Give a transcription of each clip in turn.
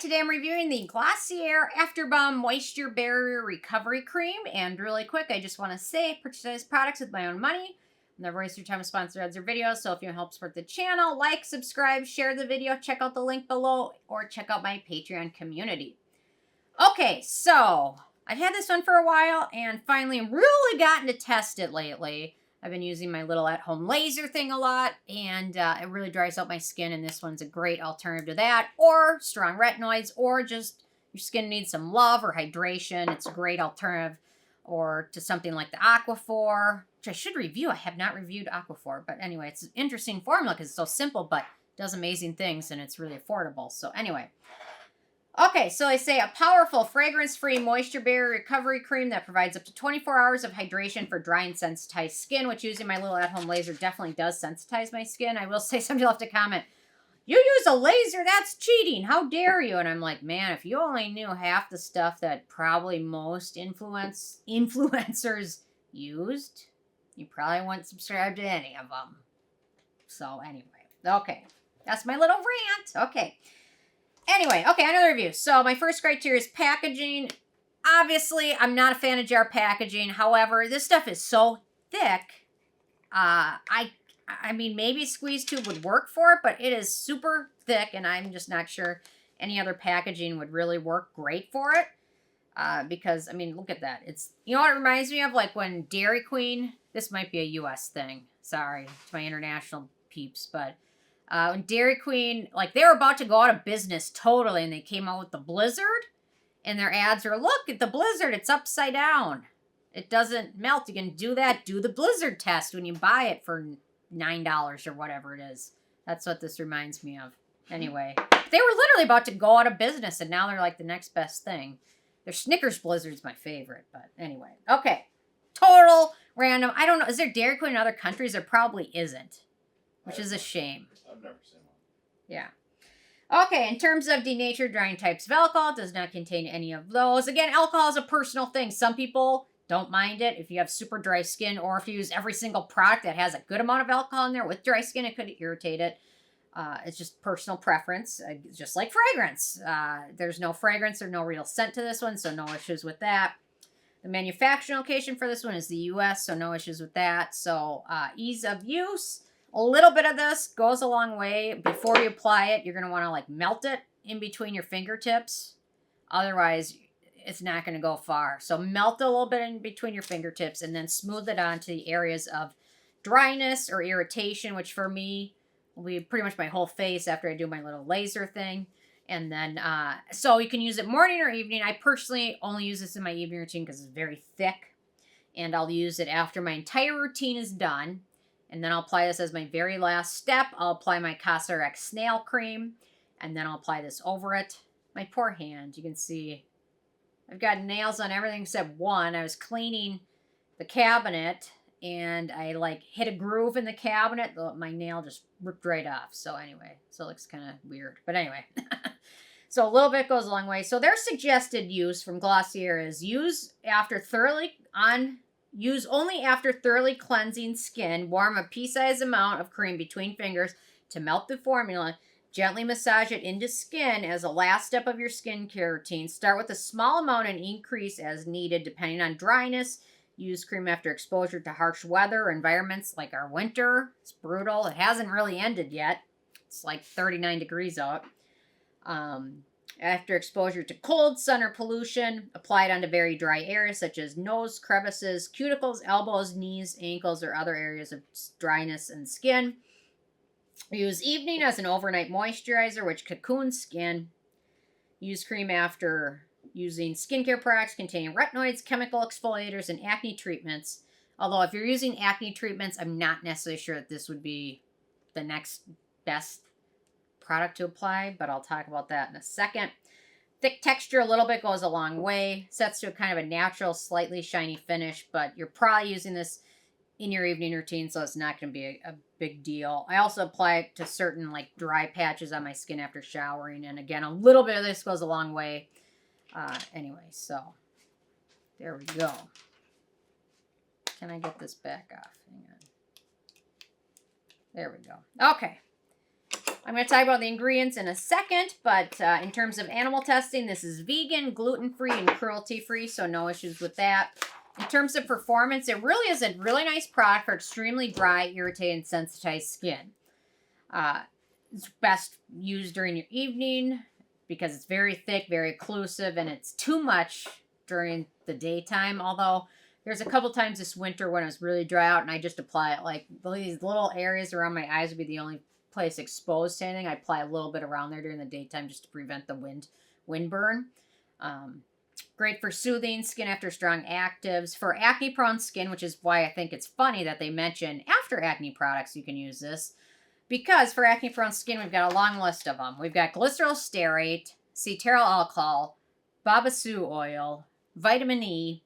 today I'm reviewing the Glossier After Balm Moisture Barrier Recovery Cream. And really quick, I just want to say, I purchased these products with my own money. Never waste your time with sponsored ads or videos. So if you want to help support the channel, like, subscribe, share the video, check out the link below, or check out my Patreon community. Okay, so I've had this one for a while, and finally really gotten to test it lately. I've been using my little at-home laser thing a lot, and it really dries out my skin, and this one's a great alternative to that, or strong retinoids, or just your skin needs some love or hydration. It's a great alternative, or to something like the Aqua, which I should review. I have not reviewed Aqua, but anyway, it's an interesting formula because it's so simple, but does amazing things, and it's really affordable. So anyway. Okay, so I say a powerful fragrance-free moisture barrier recovery cream that provides up to 24 hours of hydration for dry and sensitized skin, which using my little at-home laser definitely does sensitize my skin. I will say, somebody left a comment, "You use a laser? That's cheating. How dare you?" And I'm like, man, if you only knew half the stuff that probably most influencers used, you probably wouldn't subscribe to any of them. So anyway, okay, that's my little rant. Okay. Anyway, okay, another review. So my first criteria is packaging. Obviously, I'm not a fan of jar packaging. However, this stuff is so thick. I mean, maybe a squeeze tube would work for it, but it is super thick, and I'm just not sure any other packaging would really work great for it. Because, I mean, look at that. It's, you know what it reminds me of? Like when Dairy Queen, this might be a U.S. thing. Sorry to my international peeps, but when Dairy Queen, like they were about to go out of business totally, and they came out with the Blizzard, and their ads are, look at the Blizzard, it's upside down. It doesn't melt. You can do that. Do the Blizzard test when you buy it for $9 or whatever it is. That's what this reminds me of. Anyway, they were literally about to go out of business, and now they're like the next best thing. Their Snickers Blizzard's my favorite, but anyway. Okay, total random. I don't know. Is there Dairy Queen in other countries? There probably isn't, which is a shame. I've never seen one. Yeah. Okay, in terms of denatured drying types of alcohol, it does not contain any of those. Again, alcohol is a personal thing. Some people don't mind it if you have super dry skin, or if you use every single product that has a good amount of alcohol in there with dry skin, it could irritate it. It's just personal preference, just like fragrance. There's no fragrance or no real scent to this one, so no issues with that. The manufacturing location for this one is the U.S., so no issues with that. So ease of use. A little bit of this goes a long way. Before you apply it, you're going to want to like melt it in between your fingertips. Otherwise, it's not going to go far. So melt a little bit in between your fingertips and then smooth it onto the areas of dryness or irritation, which for me will be pretty much my whole face after I do my little laser thing. And then, so you can use it morning or evening. I personally only use this in my evening routine because it's very thick. And I'll use it after my entire routine is done. And then I'll apply this as my very last step. I'll apply my CosRX Snail Cream. And then I'll apply this over it. My poor hand. You can see I've got nails on everything except one. I was cleaning the cabinet. And I like hit a groove in the cabinet. My nail just ripped right off. So anyway. So it looks kind of weird. But anyway. So a little bit goes a long way. So their suggested use from Glossier is use only after thoroughly cleansing skin. Warm a pea-sized amount of cream between fingers to melt the formula. Gently massage it into skin as a last step of your skincare routine. Start with a small amount and increase as needed depending on dryness. Use cream after exposure to harsh weather or environments like our winter. It's brutal. It hasn't really ended yet. It's like 39 degrees out. After exposure to cold, sun, or pollution, apply it onto very dry areas such as nose, crevices, cuticles, elbows, knees, ankles, or other areas of dryness in skin. Use evening as an overnight moisturizer, which cocoons skin. Use cream after using skincare products containing retinoids, chemical exfoliators, and acne treatments. Although if you're using acne treatments, I'm not necessarily sure that this would be the next best product to apply, but I'll talk about that in a second. Thick texture a little bit goes a long way. Sets to a kind of a natural, slightly shiny finish, but you're probably using this in your evening routine, so it's not going to be a big deal. I also apply it to certain like dry patches on my skin after showering, and again, a little bit of this goes a long way. Anyway, so there we go. Can I get this back off? Hang on. There we go. Okay. I'm going to talk about the ingredients in a second, but in terms of animal testing, this is vegan, gluten-free, and cruelty-free, so no issues with that. In terms of performance, it really is a really nice product for extremely dry, irritated, and sensitized skin. It's best used during your evening because it's very thick, very occlusive, and it's too much during the daytime, although there's a couple times this winter when it was really dry out and I just apply it. Like these little areas around my eyes would be the only place exposed to anything. I apply a little bit around there during the daytime just to prevent the wind burn. Great for soothing skin after strong actives. For acne-prone skin, which is why I think it's funny that they mention after acne products you can use this. Because for acne-prone skin, we've got a long list of them. We've got Glyceryl Stearate, Cetearyl alcohol, babassu oil, vitamin E,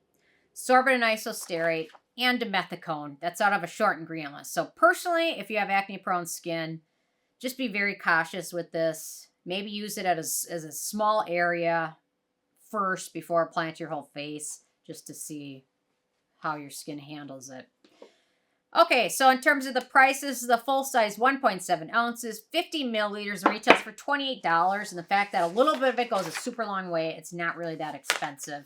Sorbitan Isostearyl, and dimethicone. That's out of a short ingredient list. So personally, if you have acne-prone skin, just be very cautious with this. Maybe use it as a small area first before applying it to your whole face, just to see how your skin handles it. Okay, so in terms of the prices, the full size 1.7 ounces, 50 milliliters, retails for $28. And the fact that a little bit of it goes a super long way, it's not really that expensive.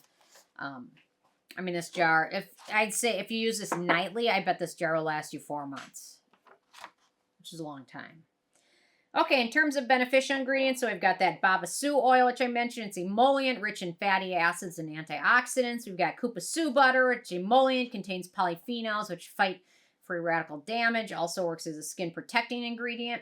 I mean, this jar, I'd say if you use this nightly, I bet this jar will last you 4 months, which is a long time. Okay, in terms of beneficial ingredients, so we've got that babassu oil, which I mentioned. It's emollient, rich in fatty acids and antioxidants. We've got kupassu butter, which emollient, contains polyphenols, which fight free radical damage. Also works as a skin protecting ingredient.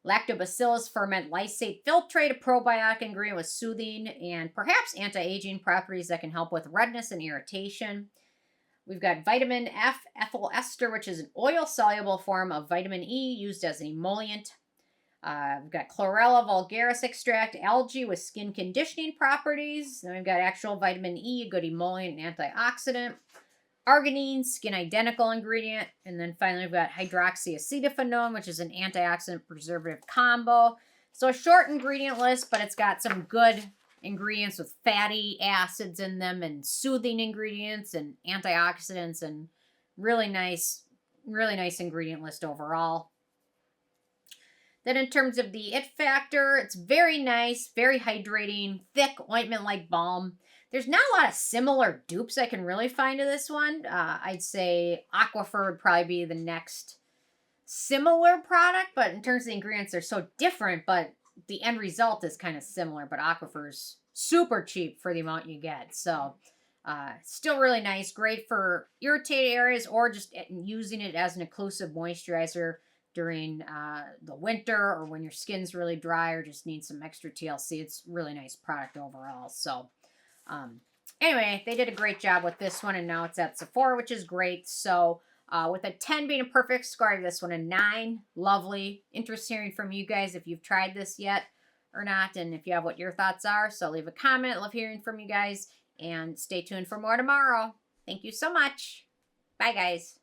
Lactobacillus ferment lysate filtrate, a probiotic ingredient with soothing and perhaps anti-aging properties that can help with redness and irritation. We've got vitamin F ethyl ester, which is an oil-soluble form of vitamin E used as an emollient. We've got chlorella vulgaris extract, algae with skin conditioning properties. Then we've got actual vitamin E, a good emollient and antioxidant. Arginine, skin identical ingredient. And then finally we've got hydroxyacetophenone, which is an antioxidant preservative combo. So a short ingredient list, but it's got some good ingredients with fatty acids in them and soothing ingredients and antioxidants and really nice ingredient list overall. Then in terms of the it factor, it's very nice, very hydrating, thick ointment-like balm. There's not a lot of similar dupes I can really find to this one. I'd say Aqua would probably be the next similar product, but in terms of the ingredients, they're so different, but the end result is kind of similar. But Aqua's super cheap for the amount you get. So still really nice, great for irritated areas or just using it as an occlusive moisturizer during the winter or when your skin's really dry or just needs some extra TLC. It's a really nice product overall. So anyway, they did a great job with this one, and now it's at Sephora, which is great. So with a 10 being a perfect score, I give this one a 9. Lovely. Interested hearing from you guys if you've tried this yet or not, and if you have what your thoughts are. So leave a comment. Love hearing from you guys, and stay tuned for more tomorrow. Thank you so much. Bye, guys.